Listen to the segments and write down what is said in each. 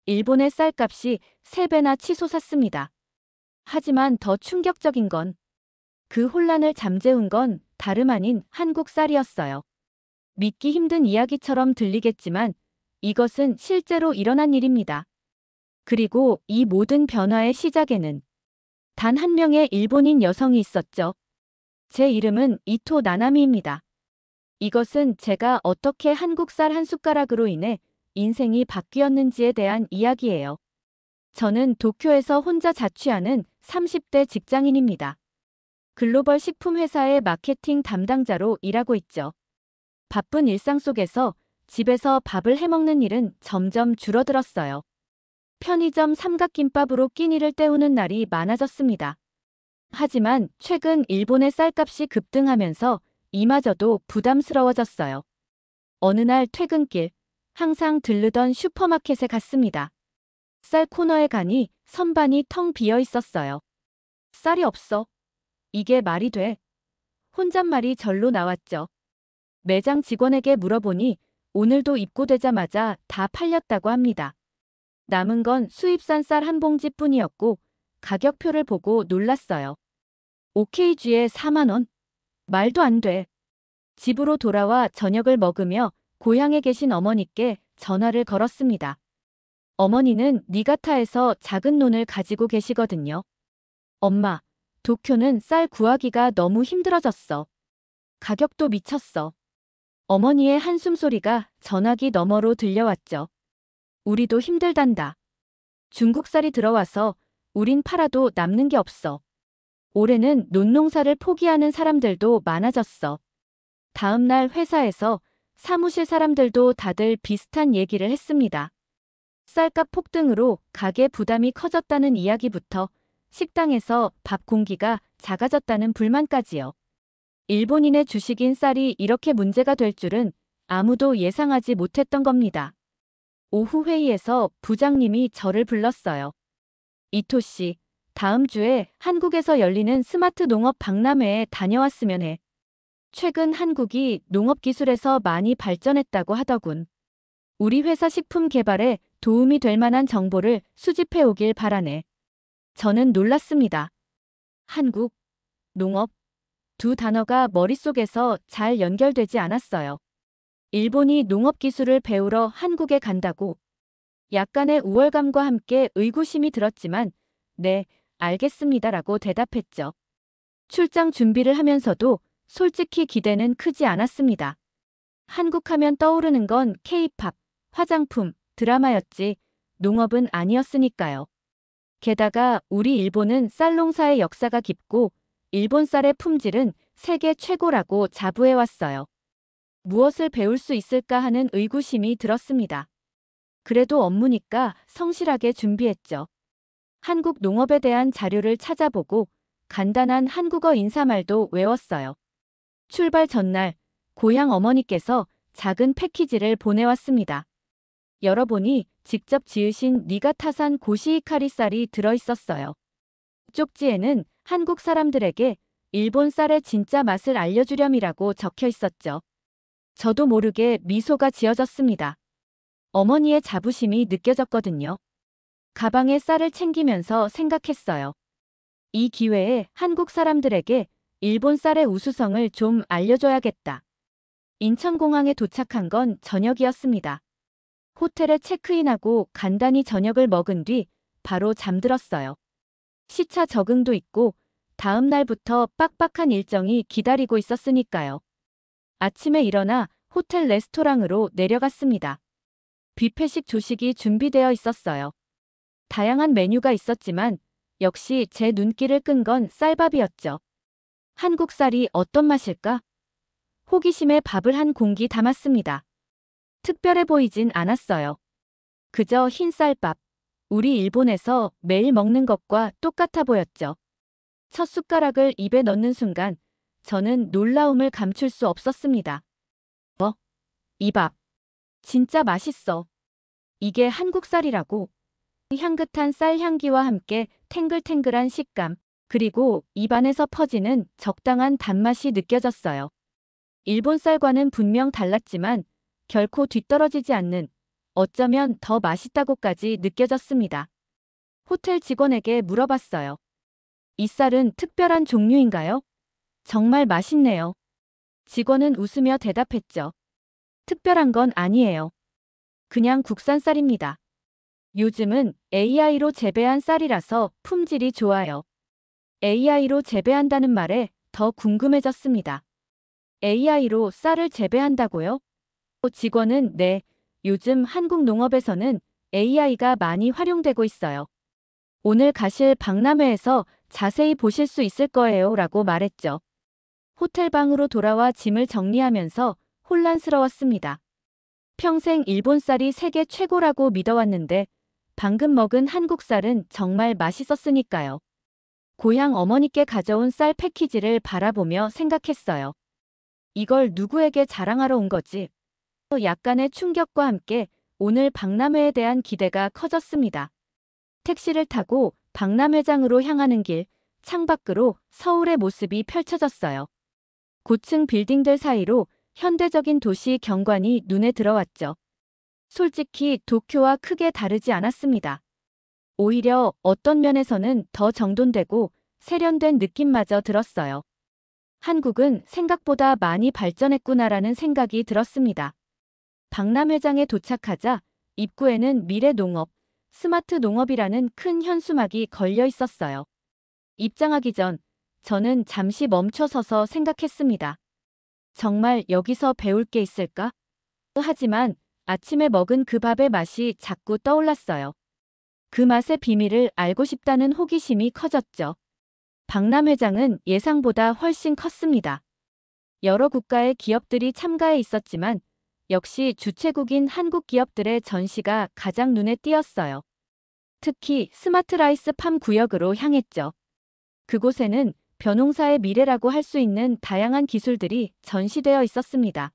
일본의 쌀값이 3배나 치솟았습니다. 하지만 더 충격적인 건 그 혼란을 잠재운 건 다름 아닌 한국 쌀이었어요. 믿기 힘든 이야기처럼 들리겠지만 이것은 실제로 일어난 일입니다. 그리고 이 모든 변화의 시작에는 단 한 명의 일본인 여성이 있었죠. 제 이름은 이토 나나미입니다. 이것은 제가 어떻게 한국 쌀 한 숟가락으로 인해 인생이 바뀌었는지에 대한 이야기예요. 저는 도쿄에서 혼자 자취하는 30대 직장인입니다. 글로벌 식품 회사의 마케팅 담당자로 일하고 있죠. 바쁜 일상 속에서 집에서 밥을 해먹는 일은 점점 줄어들었어요. 편의점 삼각김밥으로 끼니를 때우는 날이 많아졌습니다. 하지만 최근 일본의 쌀값이 급등하면서 이마저도 부담스러워졌어요. 어느 날 퇴근길, 항상 들르던 슈퍼마켓에 갔습니다. 쌀 코너에 가니 선반이 텅 비어 있었어요. 쌀이 없어. 이게 말이 돼? 혼잣말이 절로 나왔죠. 매장 직원에게 물어보니 오늘도 입고되자마자 다 팔렸다고 합니다. 남은 건 수입산 쌀 한 봉지뿐이었고 가격표를 보고 놀랐어요. OKG에 4만 원? 말도 안 돼. 집으로 돌아와 저녁을 먹으며 고향에 계신 어머니께 전화를 걸었습니다. 어머니는 니가타에서 작은 논을 가지고 계시거든요. 엄마, 도쿄는 쌀 구하기가 너무 힘들어졌어. 가격도 미쳤어. 어머니의 한숨 소리가 전화기 너머로 들려왔죠. 우리도 힘들단다. 중국 쌀이 들어와서 우린 팔아도 남는 게 없어. 올해는 논농사를 포기하는 사람들도 많아졌어. 다음 날 회사에서 사무실 사람들도 다들 비슷한 얘기를 했습니다. 쌀값 폭등으로 가게 부담이 커졌다는 이야기부터 식당에서 밥 공기가 작아졌다는 불만까지요. 일본인의 주식인 쌀이 이렇게 문제가 될 줄은 아무도 예상하지 못했던 겁니다. 오후 회의에서 부장님이 저를 불렀어요. 이토 씨, 다음 주에 한국에서 열리는 스마트 농업 박람회에 다녀왔으면 해. 최근 한국이 농업 기술에서 많이 발전했다고 하더군. 우리 회사 식품 개발에 도움이 될 만한 정보를 수집해 오길 바라네. 저는 놀랐습니다. 한국, 농업, 두 단어가 머릿속에서 잘 연결되지 않았어요. 일본이 농업 기술을 배우러 한국에 간다고. 약간의 우월감과 함께 의구심이 들었지만, 네, 알겠습니다라고 대답했죠. 출장 준비를 하면서도 솔직히 기대는 크지 않았습니다. 한국 하면 떠오르는 건 K-팝, 화장품, 드라마였지 농업은 아니었으니까요. 게다가 우리 일본은 쌀 농사의 역사가 깊고 일본 쌀의 품질은 세계 최고라고 자부해왔어요. 무엇을 배울 수 있을까 하는 의구심이 들었습니다. 그래도 업무니까 성실하게 준비했죠. 한국 농업에 대한 자료를 찾아보고 간단한 한국어 인사말도 외웠어요. 출발 전날 고향 어머니께서 작은 패키지를 보내왔습니다. 열어보니 직접 지으신 니가타산 고시히카리 쌀이 들어있었어요. 쪽지에는 한국 사람들에게 일본 쌀의 진짜 맛을 알려주렴이라고 적혀 있었죠. 저도 모르게 미소가 지어졌습니다. 어머니의 자부심이 느껴졌거든요. 가방에 쌀을 챙기면서 생각했어요. 이 기회에 한국 사람들에게 일본 쌀의 우수성을 좀 알려줘야겠다. 인천공항에 도착한 건 저녁이었습니다. 호텔에 체크인하고 간단히 저녁을 먹은 뒤 바로 잠들었어요. 시차 적응도 있고 다음 날부터 빡빡한 일정이 기다리고 있었으니까요. 아침에 일어나 호텔 레스토랑으로 내려갔습니다. 뷔페식 조식이 준비되어 있었어요. 다양한 메뉴가 있었지만 역시 제 눈길을 끈 건 쌀밥이었죠. 한국 쌀이 어떤 맛일까? 호기심에 밥을 한 공기 담았습니다. 특별해 보이진 않았어요. 그저 흰 쌀밥. 우리 일본에서 매일 먹는 것과 똑같아 보였죠. 첫 숟가락을 입에 넣는 순간 저는 놀라움을 감출 수 없었습니다. 이 밥. 진짜 맛있어. 이게 한국 쌀이라고. 향긋한 쌀 향기와 함께 탱글탱글한 식감, 그리고 입안에서 퍼지는 적당한 단맛이 느껴졌어요. 일본 쌀과는 분명 달랐지만 결코 뒤떨어지지 않는 어쩌면 더 맛있다고까지 느껴졌습니다. 호텔 직원에게 물어봤어요. 이 쌀은 특별한 종류인가요? 정말 맛있네요. 직원은 웃으며 대답했죠. 특별한 건 아니에요. 그냥 국산 쌀입니다. 요즘은 AI로 재배한 쌀이라서 품질이 좋아요. AI로 재배한다는 말에 더 궁금해졌습니다. AI로 쌀을 재배한다고요? 직원은 네, 요즘 한국 농업에서는 AI가 많이 활용되고 있어요. 오늘 가실 박람회에서 자세히 보실 수 있을 거예요 라고 말했죠. 호텔 방으로 돌아와 짐을 정리하면서 혼란스러웠습니다. 평생 일본 쌀이 세계 최고라고 믿어왔는데 방금 먹은 한국 쌀은 정말 맛있었으니까요. 고향 어머니께 가져온 쌀 패키지를 바라보며 생각했어요. 이걸 누구에게 자랑하러 온 거지? 약간의 충격과 함께 오늘 박람회에 대한 기대가 커졌습니다. 택시를 타고 박람회장으로 향하는 길, 창밖으로 서울의 모습이 펼쳐졌어요. 고층 빌딩들 사이로 현대적인 도시 경관이 눈에 들어왔죠. 솔직히 도쿄와 크게 다르지 않았습니다. 오히려 어떤 면에서는 더 정돈되고 세련된 느낌마저 들었어요. 한국은 생각보다 많이 발전했구나라는 생각이 들었습니다. 박람회장에 도착하자 입구에는 미래농업, 스마트 농업이라는 큰 현수막이 걸려 있었어요. 입장하기 전 저는 잠시 멈춰서서 생각했습니다. 정말 여기서 배울 게 있을까? 하지만 아침에 먹은 그 밥의 맛이 자꾸 떠올랐어요. 그 맛의 비밀을 알고 싶다는 호기심이 커졌죠. 박람회장은 예상보다 훨씬 컸습니다. 여러 국가의 기업들이 참가해 있었지만 역시 주최국인 한국 기업들의 전시가 가장 눈에 띄었어요. 특히 스마트라이스 팜 구역으로 향했죠. 그곳에는 벼농사의 미래라고 할 수 있는 다양한 기술들이 전시되어 있었습니다.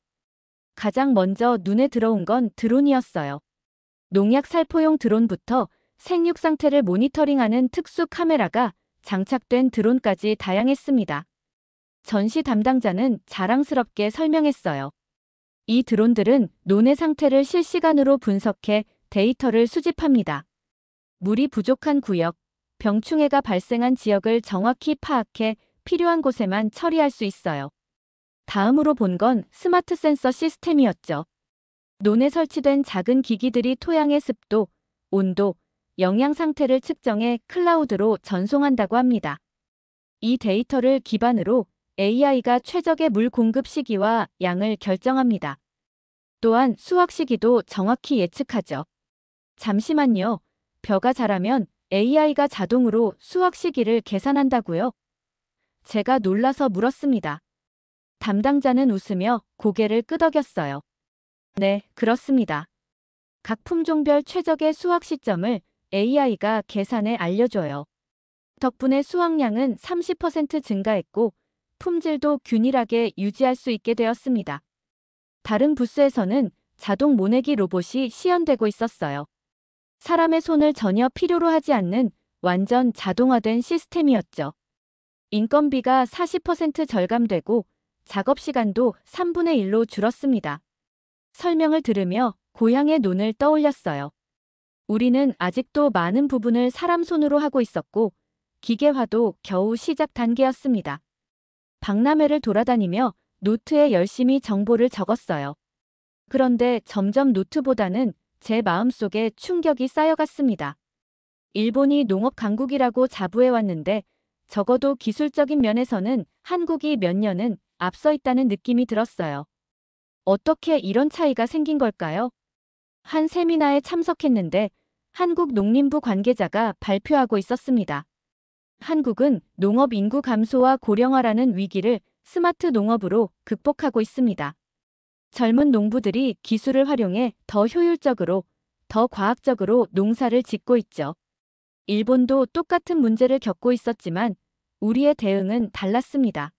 가장 먼저 눈에 들어온 건 드론이었어요. 농약 살포용 드론부터 생육 상태를 모니터링하는 특수 카메라가 장착된 드론까지 다양했습니다. 전시 담당자는 자랑스럽게 설명했어요. 이 드론들은 논의 상태를 실시간으로 분석해 데이터를 수집합니다. 물이 부족한 구역, 병충해가 발생한 지역을 정확히 파악해 필요한 곳에만 처리할 수 있어요. 다음으로 본 건 스마트 센서 시스템이었죠. 논에 설치된 작은 기기들이 토양의 습도, 온도, 영양 상태를 측정해 클라우드로 전송한다고 합니다. 이 데이터를 기반으로 AI가 최적의 물 공급 시기와 양을 결정합니다. 또한 수확 시기도 정확히 예측하죠. 잠시만요. 벼가 자라면 AI가 자동으로 수확 시기를 계산한다고요? 제가 놀라서 물었습니다. 담당자는 웃으며 고개를 끄덕였어요. 네, 그렇습니다. 각 품종별 최적의 수확 시점을 AI가 계산해 알려줘요. 덕분에 수확량은 30% 증가했고 품질도 균일하게 유지할 수 있게 되었습니다. 다른 부스에서는 자동 모내기 로봇이 시연되고 있었어요. 사람의 손을 전혀 필요로 하지 않는 완전 자동화된 시스템이었죠. 인건비가 40% 절감되고 작업 시간도 3분의 1로 줄었습니다. 설명을 들으며 고향의 논을 떠올렸어요. 우리는 아직도 많은 부분을 사람 손으로 하고 있었고 기계화도 겨우 시작 단계였습니다. 박람회를 돌아다니며 노트에 열심히 정보를 적었어요. 그런데 점점 노트보다는 제 마음속에 충격이 쌓여갔습니다. 일본이 농업 강국이라고 자부해왔는데 적어도 기술적인 면에서는 한국이 몇 년은 앞서 있다는 느낌이 들었어요. 어떻게 이런 차이가 생긴 걸까요? 한 세미나에 참석했는데 한국 농림부 관계자가 발표하고 있었습니다. 한국은 농업 인구 감소와 고령화라는 위기를 스마트 농업으로 극복하고 있습니다. 젊은 농부들이 기술을 활용해 더 효율적으로, 더 과학적으로 농사를 짓고 있죠. 일본도 똑같은 문제를 겪고 있었지만 우리의 대응은 달랐습니다.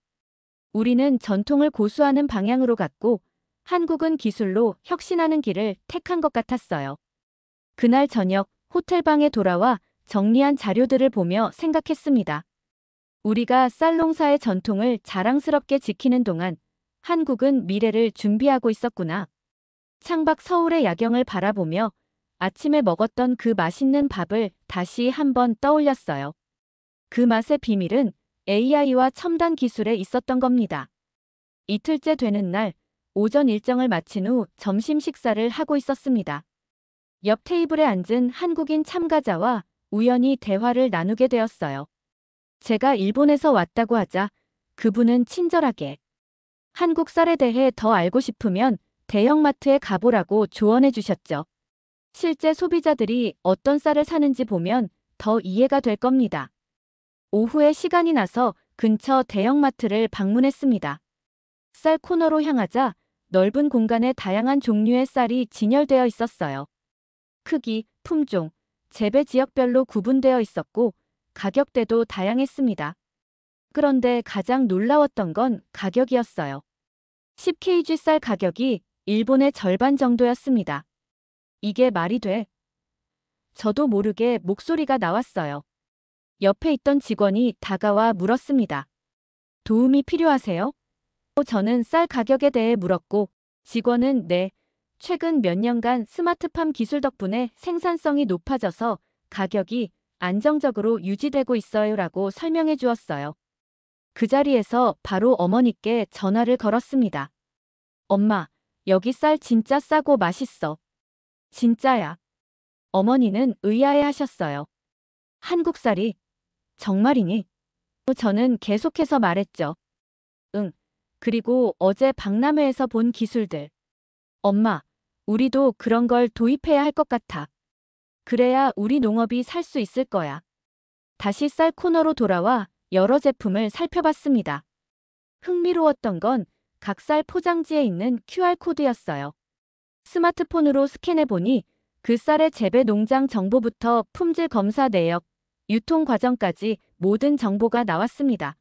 우리는 전통을 고수하는 방향으로 갔고 한국은 기술로 혁신하는 길을 택한 것 같았어요. 그날 저녁 호텔방에 돌아와 정리한 자료들을 보며 생각했습니다. 우리가 쌀농사의 전통을 자랑스럽게 지키는 동안 한국은 미래를 준비하고 있었구나. 창밖 서울의 야경을 바라보며 아침에 먹었던 그 맛있는 밥을 다시 한번 떠올렸어요. 그 맛의 비밀은 AI와 첨단 기술에 있었던 겁니다. 이틀째 되는 날, 오전 일정을 마친 후 점심 식사를 하고 있었습니다. 옆 테이블에 앉은 한국인 참가자와 우연히 대화를 나누게 되었어요. 제가 일본에서 왔다고 하자 그분은 친절하게 한국 쌀에 대해 더 알고 싶으면 대형마트에 가보라고 조언해 주셨죠. 실제 소비자들이 어떤 쌀을 사는지 보면 더 이해가 될 겁니다. 오후에 시간이 나서 근처 대형마트를 방문했습니다. 쌀 코너로 향하자 넓은 공간에 다양한 종류의 쌀이 진열되어 있었어요. 크기, 품종, 재배 지역별로 구분되어 있었고 가격대도 다양했습니다. 그런데 가장 놀라웠던 건 가격이었어요. 10kg 쌀 가격이 일본의 절반 정도였습니다. 이게 말이 돼? 저도 모르게 목소리가 나왔어요. 옆에 있던 직원이 다가와 물었습니다. 도움이 필요하세요? 저는 쌀 가격에 대해 물었고 직원은 네, 최근 몇 년간 스마트팜 기술 덕분에 생산성이 높아져서 가격이 안정적으로 유지되고 있어요 라고 설명해 주었어요. 그 자리에서 바로 어머니께 전화를 걸었습니다. 엄마, 여기 쌀 진짜 싸고 맛있어. 진짜야. 어머니는 의아해 하셨어요. 한국 쌀이? 정말이니? 저는 계속해서 말했죠. 응. 그리고 어제 박람회에서 본 기술들. 엄마, 우리도 그런 걸 도입해야 할 것 같아. 그래야 우리 농업이 살 수 있을 거야. 다시 쌀 코너로 돌아와 여러 제품을 살펴봤습니다. 흥미로웠던 건 각 쌀 포장지에 있는 QR코드였어요. 스마트폰으로 스캔해보니 그 쌀의 재배 농장 정보부터 품질 검사 내역, 유통 과정까지 모든 정보가 나왔습니다.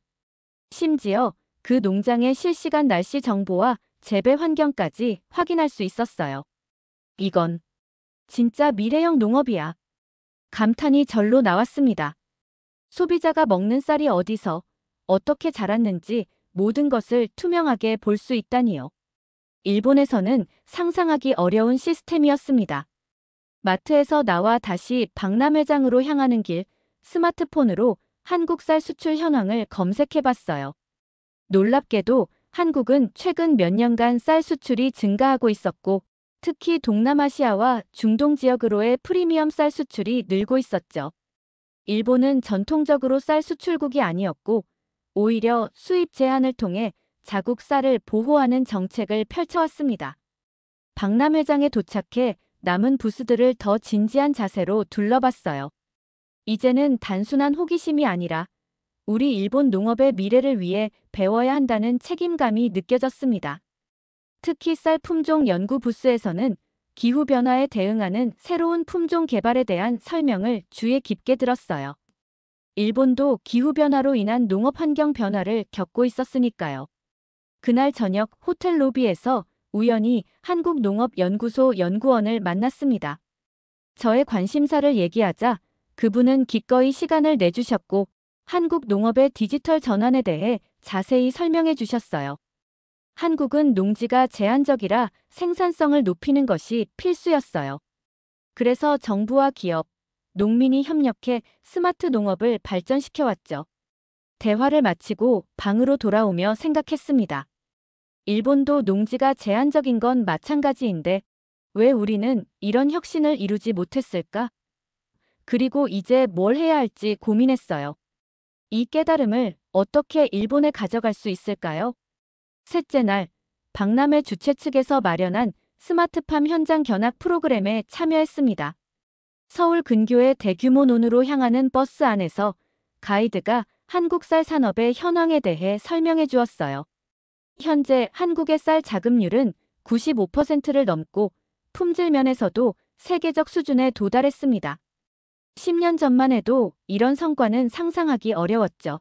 심지어 그 농장의 실시간 날씨 정보와 재배 환경까지 확인할 수 있었어요. 이건 진짜 미래형 농업이야. 감탄이 절로 나왔습니다. 소비자가 먹는 쌀이 어디서 어떻게 자랐는지 모든 것을 투명하게 볼 수 있다니요. 일본에서는 상상하기 어려운 시스템이었습니다. 마트에서 나와 다시 박람회장으로 향하는 길, 스마트폰으로 한국 쌀 수출 현황을 검색해봤어요. 놀랍게도 한국은 최근 몇 년간 쌀 수출이 증가하고 있었고 특히 동남아시아와 중동 지역으로의 프리미엄 쌀 수출이 늘고 있었죠. 일본은 전통적으로 쌀 수출국이 아니었고 오히려 수입 제한을 통해 자국 쌀을 보호하는 정책을 펼쳐왔습니다. 박람회장에 도착해 남은 부스들을 더 진지한 자세로 둘러봤어요. 이제는 단순한 호기심이 아니라 우리 일본 농업의 미래를 위해 배워야 한다는 책임감이 느껴졌습니다. 특히 쌀 품종 연구 부스에서는 기후변화에 대응하는 새로운 품종 개발에 대한 설명을 주의 깊게 들었어요. 일본도 기후변화로 인한 농업 환경 변화를 겪고 있었으니까요. 그날 저녁 호텔 로비에서 우연히 한국농업연구소 연구원을 만났습니다. 저의 관심사를 얘기하자 그분은 기꺼이 시간을 내주셨고 한국 농업의 디지털 전환에 대해 자세히 설명해 주셨어요. 한국은 농지가 제한적이라 생산성을 높이는 것이 필수였어요. 그래서 정부와 기업, 농민이 협력해 스마트 농업을 발전시켜왔죠. 대화를 마치고 방으로 돌아오며 생각했습니다. 일본도 농지가 제한적인 건 마찬가지인데 왜 우리는 이런 혁신을 이루지 못했을까? 그리고 이제 뭘 해야 할지 고민했어요. 이 깨달음을 어떻게 일본에 가져갈 수 있을까요? 셋째 날, 박람회 주최 측에서 마련한 스마트팜 현장 견학 프로그램에 참여했습니다. 서울 근교의 대규모 논으로 향하는 버스 안에서 가이드가 한국 쌀 산업의 현황에 대해 설명해 주었어요. 현재 한국의 쌀 자급률은 95%를 넘고 품질 면에서도 세계적 수준에 도달했습니다. 10년 전만 해도 이런 성과는 상상하기 어려웠죠.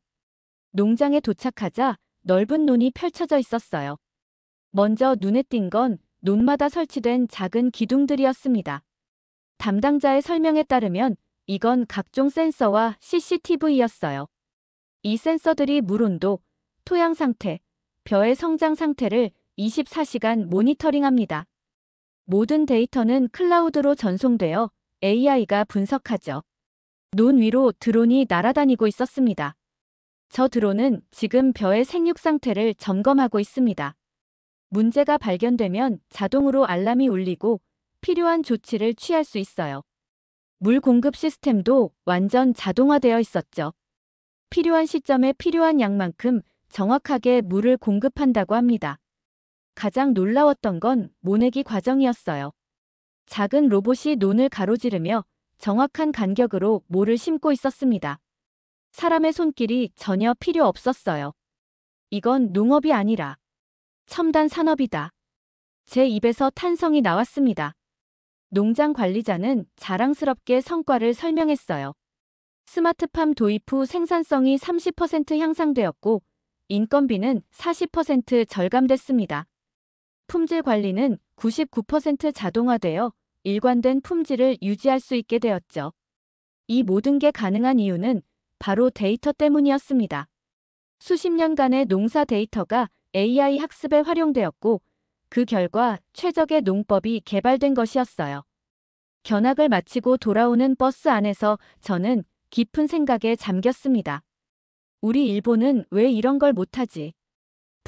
농장에 도착하자 넓은 논이 펼쳐져 있었어요. 먼저 눈에 띈 건 논마다 설치된 작은 기둥들이었습니다. 담당자의 설명에 따르면 이건 각종 센서와 CCTV였어요. 이 센서들이 물 온도, 토양 상태, 벼의 성장 상태를 24시간 모니터링합니다. 모든 데이터는 클라우드로 전송되어 AI가 분석하죠. 논 위로 드론이 날아다니고 있었습니다. 저 드론은 지금 벼의 생육 상태를 점검하고 있습니다. 문제가 발견되면 자동으로 알람이 울리고 필요한 조치를 취할 수 있어요. 물 공급 시스템도 완전 자동화되어 있었죠. 필요한 시점에 필요한 양만큼 정확하게 물을 공급한다고 합니다. 가장 놀라웠던 건 모내기 과정이었어요. 작은 로봇이 논을 가로지르며 정확한 간격으로 모를 심고 있었습니다. 사람의 손길이 전혀 필요 없었어요. 이건 농업이 아니라 첨단 산업이다. 제 입에서 탄성이 나왔습니다. 농장 관리자는 자랑스럽게 성과를 설명했어요. 스마트팜 도입 후 생산성이 30% 향상되었고 인건비는 40% 절감됐습니다. 품질 관리는 99% 자동화되어 일관된 품질을 유지할 수 있게 되었죠. 이 모든 게 가능한 이유는 바로 데이터 때문이었습니다. 수십 년간의 농사 데이터가 AI 학습에 활용되었고 그 결과 최적의 농법이 개발된 것이었어요. 견학을 마치고 돌아오는 버스 안에서 저는 깊은 생각에 잠겼습니다. 우리 일본은 왜 이런 걸 못하지?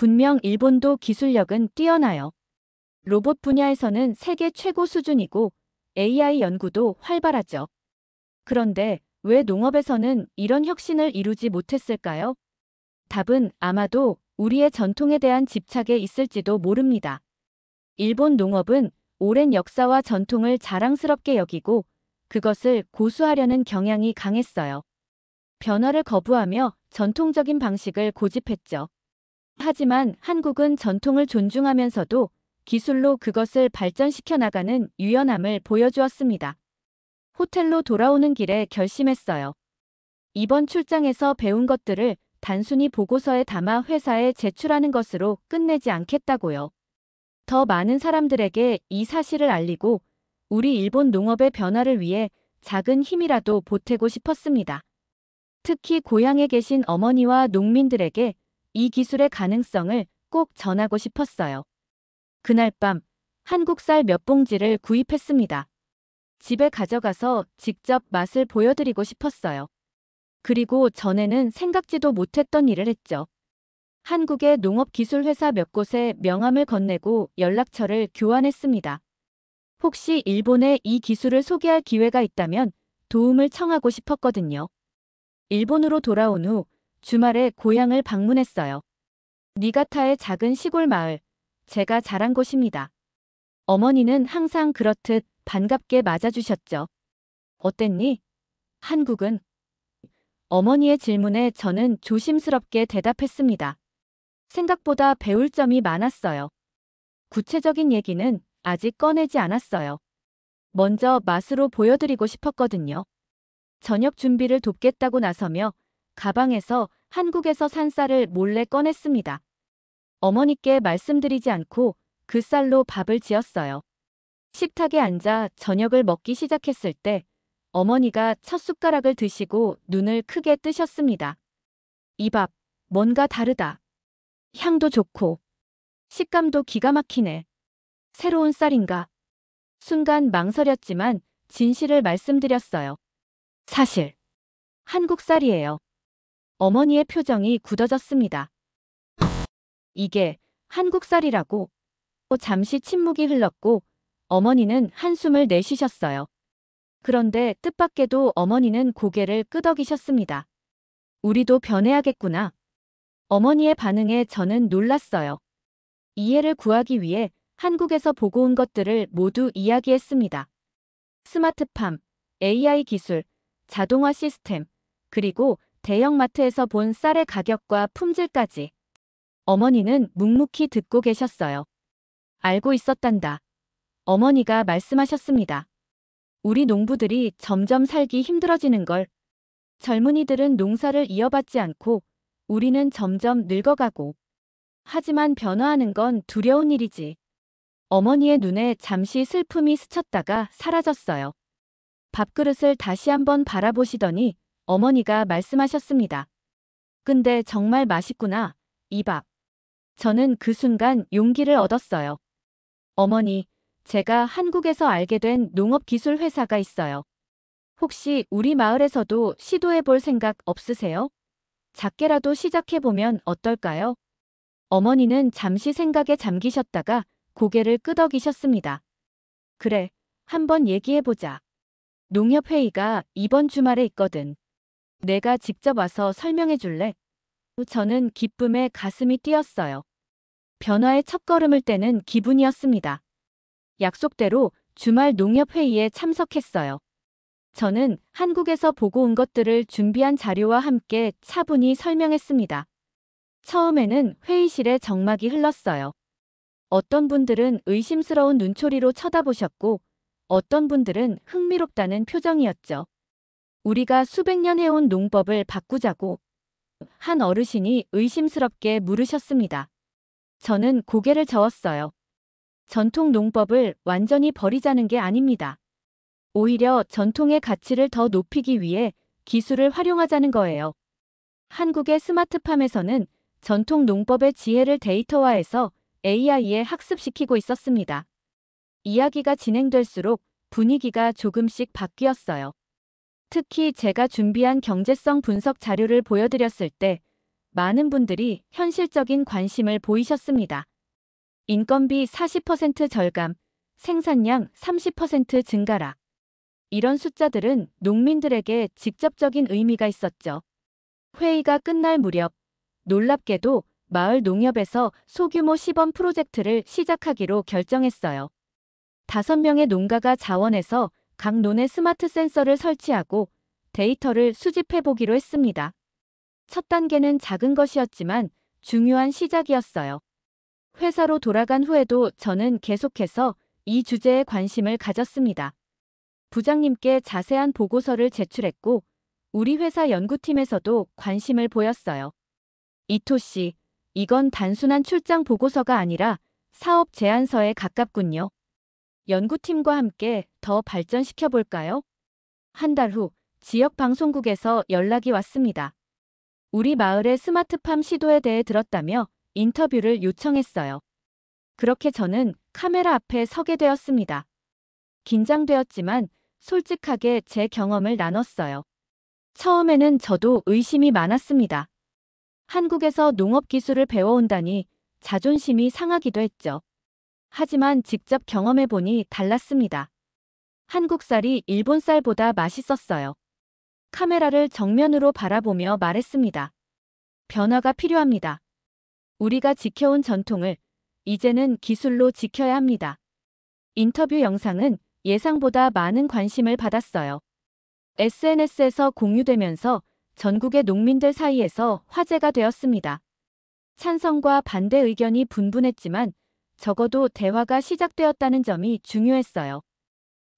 분명 일본도 기술력은 뛰어나요. 로봇 분야에서는 세계 최고 수준이고 AI 연구도 활발하죠. 그런데 왜 농업에서는 이런 혁신을 이루지 못했을까요? 답은 아마도 우리의 전통에 대한 집착에 있을지도 모릅니다. 일본 농업은 오랜 역사와 전통을 자랑스럽게 여기고 그것을 고수하려는 경향이 강했어요. 변화를 거부하며 전통적인 방식을 고집했죠. 하지만 한국은 전통을 존중하면서도 기술로 그것을 발전시켜 나가는 유연함을 보여주었습니다. 호텔로 돌아오는 길에 결심했어요. 이번 출장에서 배운 것들을 단순히 보고서에 담아 회사에 제출하는 것으로 끝내지 않겠다고요. 더 많은 사람들에게 이 사실을 알리고 우리 일본 농업의 변화를 위해 작은 힘이라도 보태고 싶었습니다. 특히 고향에 계신 어머니와 농민들에게 이 기술의 가능성을 꼭 전하고 싶었어요. 그날 밤 한국 쌀 몇 봉지를 구입했습니다. 집에 가져가서 직접 맛을 보여드리고 싶었어요. 그리고 전에는 생각지도 못했던 일을 했죠. 한국의 농업기술회사 몇 곳에 명함을 건네고 연락처를 교환했습니다. 혹시 일본에 이 기술을 소개할 기회가 있다면 도움을 청하고 싶었거든요. 일본으로 돌아온 후 주말에 고향을 방문했어요. 니가타의 작은 시골 마을, 제가 자란 곳입니다. 어머니는 항상 그렇듯 반갑게 맞아주셨죠. 어땠니? 한국은? 어머니의 질문에 저는 조심스럽게 대답했습니다. 생각보다 배울 점이 많았어요. 구체적인 얘기는 아직 꺼내지 않았어요. 먼저 맛으로 보여드리고 싶었거든요. 저녁 준비를 돕겠다고 나서며 가방에서 한국에서 산 쌀을 몰래 꺼냈습니다. 어머니께 말씀드리지 않고 그 쌀로 밥을 지었어요. 식탁에 앉아 저녁을 먹기 시작했을 때 어머니가 첫 숟가락을 드시고 눈을 크게 뜨셨습니다. 이 밥, 뭔가 다르다. 향도 좋고 식감도 기가 막히네. 새로운 쌀인가? 순간 망설였지만 진실을 말씀드렸어요. 사실 한국 쌀이에요. 어머니의 표정이 굳어졌습니다. 이게 한국 쌀이라고? 잠시 침묵이 흘렀고 어머니는 한숨을 내쉬셨어요. 그런데 뜻밖에도 어머니는 고개를 끄덕이셨습니다. 우리도 변해야겠구나. 어머니의 반응에 저는 놀랐어요. 이해를 구하기 위해 한국에서 보고 온 것들을 모두 이야기했습니다. 스마트팜, AI 기술, 자동화 시스템, 그리고 대형마트에서 본 쌀의 가격과 품질까지. 어머니는 묵묵히 듣고 계셨어요. 알고 있었단다. 어머니가 말씀하셨습니다. 우리 농부들이 점점 살기 힘들어지는 걸. 젊은이들은 농사를 이어받지 않고 우리는 점점 늙어가고. 하지만 변화하는 건 두려운 일이지. 어머니의 눈에 잠시 슬픔이 스쳤다가 사라졌어요. 밥그릇을 다시 한번 바라보시더니 어머니가 말씀하셨습니다. 근데 정말 맛있구나, 이 밥. 저는 그 순간 용기를 얻었어요. 어머니, 제가 한국에서 알게 된 농업기술 회사가 있어요. 혹시 우리 마을에서도 시도해 볼 생각 없으세요? 작게라도 시작해 보면 어떨까요? 어머니는 잠시 생각에 잠기셨다가 고개를 끄덕이셨습니다. 그래, 한번 얘기해 보자. 농협회의가 이번 주말에 있거든. 내가 직접 와서 설명해 줄래? 저는 기쁨에 가슴이 뛰었어요. 변화의 첫걸음을 떼는 기분이었습니다. 약속대로 주말 농협회의에 참석했어요. 저는 한국에서 보고 온 것들을 준비한 자료와 함께 차분히 설명했습니다. 처음에는 회의실에 정막이 흘렀어요. 어떤 분들은 의심스러운 눈초리로 쳐다보셨고, 어떤 분들은 흥미롭다는 표정이었죠. 우리가 수백 년 해온 농법을 바꾸자고 한 어르신이 의심스럽게 물으셨습니다. 저는 고개를 저었어요. 전통 농법을 완전히 버리자는 게 아닙니다. 오히려 전통의 가치를 더 높이기 위해 기술을 활용하자는 거예요. 한국의 스마트팜에서는 전통 농법의 지혜를 데이터화해서 AI에 학습시키고 있었습니다. 이야기가 진행될수록 분위기가 조금씩 바뀌었어요. 특히 제가 준비한 경제성 분석 자료를 보여드렸을 때 많은 분들이 현실적인 관심을 보이셨습니다. 인건비 40% 절감, 생산량 30% 증가라. 이런 숫자들은 농민들에게 직접적인 의미가 있었죠. 회의가 끝날 무렵 놀랍게도 마을 농협에서 소규모 시범 프로젝트를 시작하기로 결정했어요. 5명의 농가가 자원해서 각 논에 스마트 센서를 설치하고 데이터를 수집해보기로 했습니다. 첫 단계는 작은 것이었지만 중요한 시작이었어요. 회사로 돌아간 후에도 저는 계속해서 이 주제에 관심을 가졌습니다. 부장님께 자세한 보고서를 제출했고 우리 회사 연구팀에서도 관심을 보였어요. 이토 씨, 이건 단순한 출장 보고서가 아니라 사업 제안서에 가깝군요. 연구팀과 함께 더 발전시켜 볼까요? 한 달 후 지역 방송국에서 연락이 왔습니다. 우리 마을의 스마트팜 시도에 대해 들었다며 인터뷰를 요청했어요. 그렇게 저는 카메라 앞에 서게 되었습니다. 긴장되었지만 솔직하게 제 경험을 나눴어요. 처음에는 저도 의심이 많았습니다. 한국에서 농업 기술을 배워온다니 자존심이 상하기도 했죠. 하지만 직접 경험해보니 달랐습니다. 한국 쌀이 일본 쌀보다 맛있었어요. 카메라를 정면으로 바라보며 말했습니다. 변화가 필요합니다. 우리가 지켜온 전통을 이제는 기술로 지켜야 합니다. 인터뷰 영상은 예상보다 많은 관심을 받았어요. SNS에서 공유되면서 전국의 농민들 사이에서 화제가 되었습니다. 찬성과 반대 의견이 분분했지만 적어도 대화가 시작되었다는 점이 중요했어요.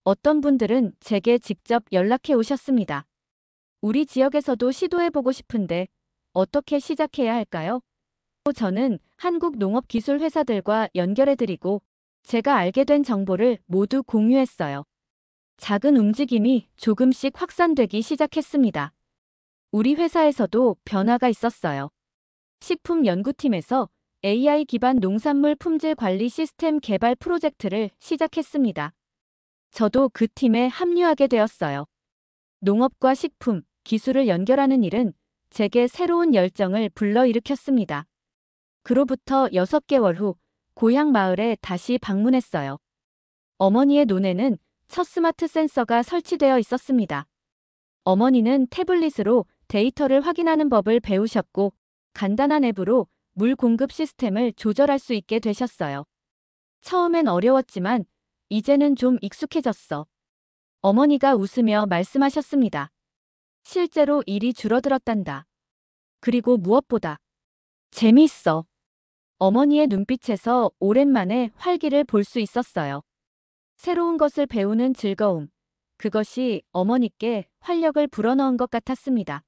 어떤 분들은 제게 직접 연락해 오셨습니다. 우리 지역에서도 시도해보고 싶은데 어떻게 시작해야 할까요? 저는 한국 농업기술 회사들과 연결해드리고 제가 알게 된 정보를 모두 공유했어요. 작은 움직임이 조금씩 확산되기 시작했습니다. 우리 회사에서도 변화가 있었어요. 식품연구팀에서 AI 기반 농산물 품질 관리 시스템 개발 프로젝트를 시작했습니다. 저도 그 팀에 합류하게 되었어요. 농업과 식품, 기술을 연결하는 일은 제게 새로운 열정을 불러일으켰습니다. 그로부터 6개월 후 고향 마을에 다시 방문했어요. 어머니의 논에는 첫 스마트 센서가 설치되어 있었습니다. 어머니는 태블릿으로 데이터를 확인하는 법을 배우셨고 간단한 앱으로 물 공급 시스템을 조절할 수 있게 되셨어요. 처음엔 어려웠지만 이제는 좀 익숙해졌어. 어머니가 웃으며 말씀하셨습니다. 실제로 일이 줄어들었단다. 그리고 무엇보다 재미있어. 어머니의 눈빛에서 오랜만에 활기를 볼 수 있었어요. 새로운 것을 배우는 즐거움. 그것이 어머니께 활력을 불어넣은 것 같았습니다.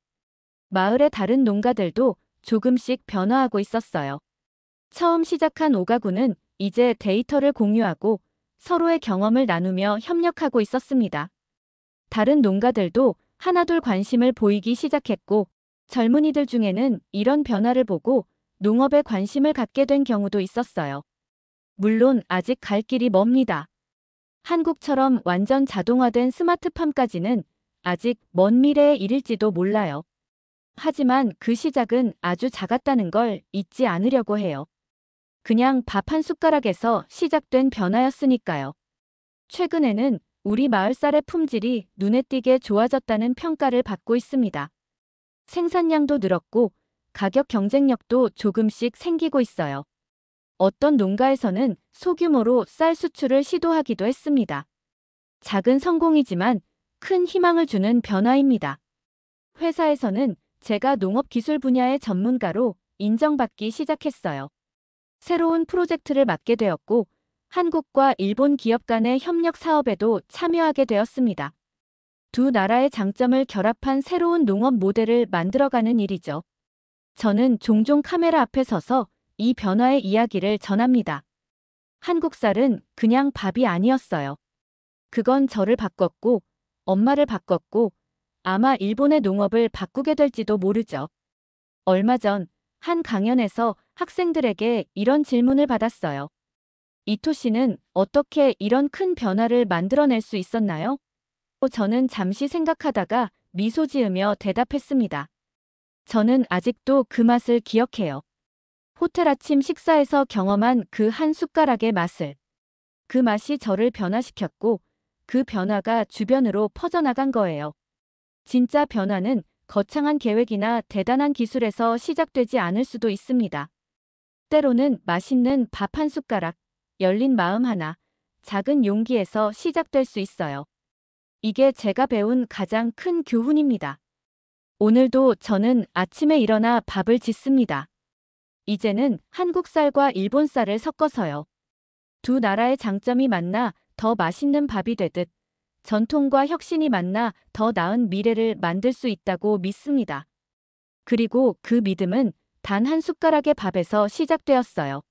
마을의 다른 농가들도 조금씩 변화하고 있었어요. 처음 시작한 5가구는 이제 데이터를 공유하고 서로의 경험을 나누며 협력하고 있었습니다. 다른 농가들도 하나둘 관심을 보이기 시작했고 젊은이들 중에는 이런 변화를 보고 농업에 관심을 갖게 된 경우도 있었어요. 물론 아직 갈 길이 멉니다. 한국처럼 완전 자동화된 스마트팜까지는 아직 먼 미래의 일일지도 몰라요. 하지만 그 시작은 아주 작았다는 걸 잊지 않으려고 해요. 그냥 밥 한 숟가락에서 시작된 변화였으니까요. 최근에는 우리 마을 쌀의 품질이 눈에 띄게 좋아졌다는 평가를 받고 있습니다. 생산량도 늘었고 가격 경쟁력도 조금씩 생기고 있어요. 어떤 농가에서는 소규모로 쌀 수출을 시도하기도 했습니다. 작은 성공이지만 큰 희망을 주는 변화입니다. 회사에서는 제가 농업 기술 분야의 전문가로 인정받기 시작했어요. 새로운 프로젝트를 맡게 되었고 한국과 일본 기업 간의 협력 사업에도 참여하게 되었습니다. 두 나라의 장점을 결합한 새로운 농업 모델을 만들어가는 일이죠. 저는 종종 카메라 앞에 서서 이 변화의 이야기를 전합니다. 한국 쌀은 그냥 밥이 아니었어요. 그건 저를 바꿨고, 엄마를 바꿨고, 아마 일본의 농업을 바꾸게 될지도 모르죠. 얼마 전 한 강연에서 학생들에게 이런 질문을 받았어요. 이토 씨는 어떻게 이런 큰 변화를 만들어낼 수 있었나요? 저는 잠시 생각하다가 미소 지으며 대답했습니다. 저는 아직도 그 맛을 기억해요. 호텔 아침 식사에서 경험한 그 한 숟가락의 맛을. 그 맛이 저를 변화시켰고 그 변화가 주변으로 퍼져나간 거예요. 진짜 변화는 거창한 계획이나 대단한 기술에서 시작되지 않을 수도 있습니다. 때로는 맛있는 밥 한 숟가락, 열린 마음 하나, 작은 용기에서 시작될 수 있어요. 이게 제가 배운 가장 큰 교훈입니다. 오늘도 저는 아침에 일어나 밥을 짓습니다. 이제는 한국 쌀과 일본 쌀을 섞어서요. 두 나라의 장점이 만나 더 맛있는 밥이 되듯 전통과 혁신이 만나 더 나은 미래를 만들 수 있다고 믿습니다. 그리고 그 믿음은 단 한 숟가락의 밥에서 시작되었어요.